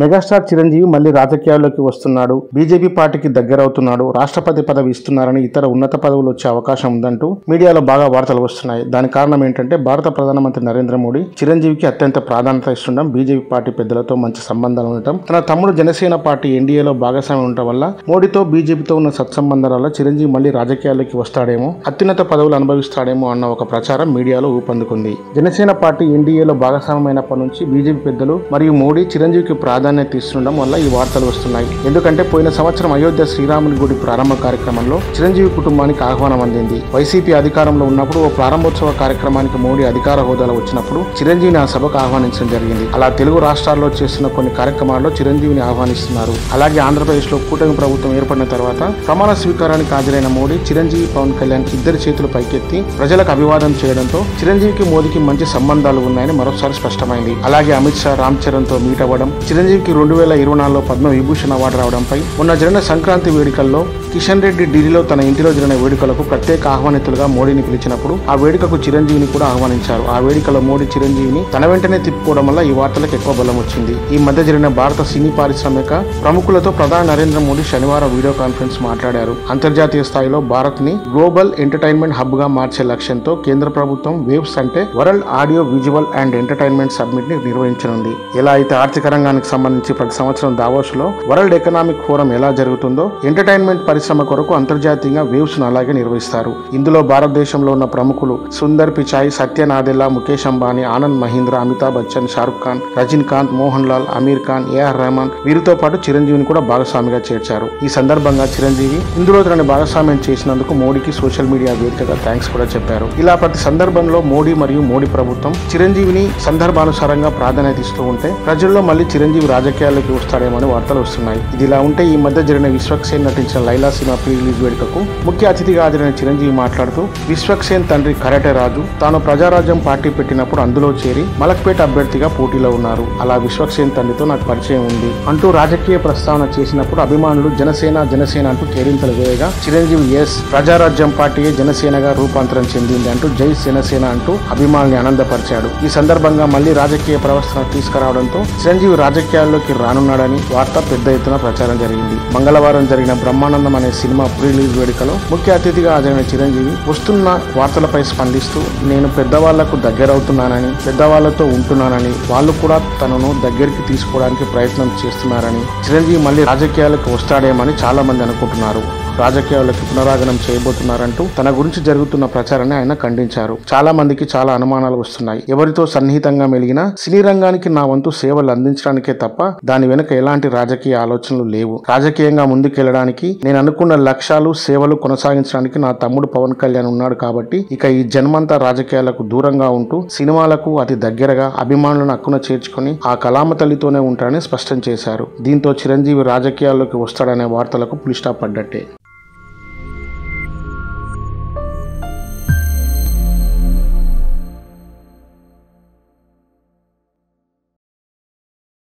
Megastar Chiranjeevi మళ్లీ రాజకీయాల్లోకి వస్తున్నాడు, బీజేపీ పార్టీకి దగ్గరవుతున్నాడు, రాష్ట్రపతి పదవి ఇస్తున్నారని, ఇతర ఉన్నత పదవులు వచ్చే అవకాశం ఉందంటూ మీడియాలో బాగా వార్తలు వస్తున్నాయి. దానికి కారణం ఏంటంటే భారత ప్రధానమంత్రి నరేంద్ర మోడీ చిరంజీవికి అత్యంత ప్రాధాన్యత ఇస్తుండడం, బీజేపీ పార్టీ పెద్దలతో మంచి సంబంధాలు ఉండటం, తన తమ్ముడు జనసేన పార్టీ ఎన్డీఏలో భాగస్వామ్యం ఉండటం వల్ల మోడీతో బీజేపీతో ఉన్న సత్సంబంధాల వల్ల చిరంజీవి మళ్లీ రాజకీయాల్లోకి వస్తాడేమో, అత్యున్నత పదవులు అనుభవిస్తాడేమో అన్న ఒక ప్రచారం మీడియాలో ఊపందుకుంది. జనసేన పార్టీ ఎన్డీఏలో భాగస్వామ్యమైనప్పటి నుంచి బీజేపీ పెద్దలు మరియు మోడీ చిరంజీవికి ప్రాధాన్యత ఇస్తుండడం వల్ల ఈ వార్తలు వస్తున్నాయి. ఎందుకంటే పోయిన సంవత్సరం అయోధ్య శ్రీరాముని గుడి ప్రారంభ కార్యక్రమంలో చిరంజీవి కుటుంబానికి ఆహ్వానం అందింది. వైసీపీ అధికారంలో ఉన్నప్పుడు ఓ ప్రారంభోత్సవ కార్యక్రమానికి మోడీ అధికార హోదాలో వచ్చినప్పుడు చిరంజీవిని ఆ సభకు ఆహ్వానించడం జరిగింది. అలా తెలుగు రాష్ట్రాల్లో చేస్తున్న కొన్ని కార్యక్రమాల్లో చిరంజీవిని ఆహ్వానిస్తున్నారు. అలాగే ఆంధ్రప్రదేశ్ లో కూటమి ప్రభుత్వం ఏర్పడిన తర్వాత ప్రమాణ స్వీకారానికి హాజరైన మోడీ చిరంజీవి, పవన్ కళ్యాణ్ ఇద్దరి చేతులు పైకెత్తి ప్రజలకు అభివాదం చేయడంతో చిరంజీవికి మోదీకి మంచి సంబంధాలు ఉన్నాయని మరోసారి స్పష్టమైంది. అలాగే అమిత్ షా రామ్ చరణ్ తో మీట్ అవ్వడం, చిరంజీవికి 2024లో పద్మ విభూషణ్ అవార్డు రావడంపై మొన్న జరిగిన సంక్రాంతి వేడుకల్లో కిషన్ రెడ్డి ఢిల్లీలో తన ఇంటిలో జరిగిన వేడుకలకు ప్రత్యేక ఆహ్వానితులుగా మోడీని పిలిచినప్పుడు ఆ వేడుకకు చిరంజీవిని కూడా ఆహ్వానించారు. ఆ వేడుకలో మోడీ చిరంజీవిని తన వెంటనే తిప్పుకోవడం వల్ల ఈ వార్తలకు ఎక్కువ బలం వచ్చింది. ఈ మధ్య జరిగిన భారత సినీ పారిశ్రామిక ప్రముఖులతో ప్రధాని నరేంద్ర మోడీ శనివారం వీడియో కాన్ఫరెన్స్ మాట్లాడారు. అంతర్జాతీయ స్థాయిలో భారత్ ని గ్లోబల్ ఎంటర్టైన్మెంట్ హబ్ గా మార్చే లక్ష్యంతో కేంద్ర ప్రభుత్వం వేవ్స్ అంటే world audio visual and entertainment submit ని నిర్వహించనుంది. ఎలా అయితే ఆర్థిక రంగానికి సంబంధించి ప్రతి సంవత్సరం దావోస్ లో వరల్డ్ ఎకనామిక్ ఫోరం ఎలా జరుగుతుందో ఎంటర్టైన్మెంట్ పరిశ్రమ కొరకు అంతర్జాతీయంగా వేవ్స్ ను అలాగే నిర్వహిస్తారు. ఇందులో భారతదేశంలో ఉన్న ప్రముఖులు సుందర్ పిచాయ్, సత్య నాదెల్లా, ముఖేష్ అంబానీ, ఆనంద్ మహీంద్ర, అమితాబ్ బచ్చన్, షారుఖ్ ఖాన్, రజనీకాంత్, మోహన్ లాల్, అమీర్ ఖాన్, ఏఆర్ రెహమాన్ వీరితో పాటు చిరంజీవిని కూడా భాగస్వామిగా చేర్చారు. ఈ సందర్భంగా చిరంజీవి ఇందులో తనని భాగస్వామ్యం చేసినందుకు మోడీకి సోషల్ మీడియా వేదికగా థ్యాంక్స్ కూడా చెప్పారు. ఇలా ప్రతి సందర్భంలో మోడీ మరియు మోడీ ప్రభుత్వం చిరంజీవిని సందర్భానుసారంగా ప్రాధాన్యత ఇస్తూ ఉంటే ప్రజల్లో మళ్లీ చిరంజీవి రాజకీయాల్లోకి వస్తాడేమని వార్తలు వస్తున్నాయి. ఇదిలా ఉంటే ఈ మధ్య జరిగిన విశ్వక్సేన్ నటించిన లైలా సినిమా ప్రీ రిలీజ్ వేడుకకు ముఖ్య అతిథిగా హాజరైన చిరంజీవి మాట్లాడుతూ, విశ్వక్సేన్ తండ్రి కరాటే రాజు తాను ప్రజారాజ్యం పార్టీ పెట్టినప్పుడు అందులో చేరి మలక్పేట అభ్యర్థిగా పోటీలో ఉన్నారు. అలా విశ్వక్సేన్ తండ్రితో నాకు పరిచయం ఉంది అంటూ రాజకీయ ప్రస్తావన చేసినప్పుడు అభిమానులు జనసేన జనసేన అంటూ కేరింతలు వేయగా చిరంజీవి ఎస్ ప్రజారాజ్యం పార్టీయే జనసేనగా రూపాంతరం చెందింది అంటూ జై జనసేన అంటూ అభిమానుల్ని ఆనందపరిచాడు. ఈ సందర్భంగా మళ్లీ రాజకీయ ప్రవర్తన తీసుకురావడంతో చిరంజీవి రాజకీయాల్లోకి రానున్నాడని వార్త పెద్ద ఎత్తున ప్రచారం జరిగింది. మంగళవారం జరిగిన బ్రహ్మానందం అనే సినిమా ప్రీ రిలీజ్ వేడుకలో ముఖ్య అతిథిగా హాజరైన చిరంజీవి వస్తున్న వార్తలపై స్పందిస్తూ, నేను పెద్దవాళ్లకు దగ్గరవుతున్నానని, పెద్దవాళ్లతో ఉంటున్నానని, వాళ్ళు కూడా తనను దగ్గరికి తీసుకోవడానికి ప్రయత్నం చేస్తున్నారని, చిరంజీవి మళ్లీ రాజకీయాలకు వస్తాడేమని చాలా మంది అనుకుంటున్నారు, రాజకీయాలకు పునరాగమనం చేయబోతున్నారంటూ తన గురించి జరుగుతున్న ప్రచారాన్ని ఆయన ఖండించారు. చాలా మందికి చాలా అనుమానాలు వస్తున్నాయి. ఎవరితో సన్నిహితంగా మెలిగినా సినీ రంగానికి నా వంతు సేవలు అందించడానికే తప్ప దాని వెనుక ఎలాంటి రాజకీయ ఆలోచనలు లేవు. రాజకీయంగా ముందుకెళ్లడానికి నేను అనుకున్న లక్ష్యాలు, సేవలు కొనసాగించడానికి నా తమ్ముడు పవన్ కళ్యాణ్ ఉన్నాడు కాబట్టి ఇక ఈ జన్మంతా రాజకీయాలకు దూరంగా ఉంటూ సినిమాలకు అతి దగ్గరగా అభిమానులను హక్కున చేర్చుకుని ఆ కళామ తల్లితోనే ఉంటారని స్పష్టం చేశారు. దీంతో చిరంజీవి రాజకీయాల్లోకి వస్తాడనే వార్తలకు పులి స్టాప్ పడ్డట్టే.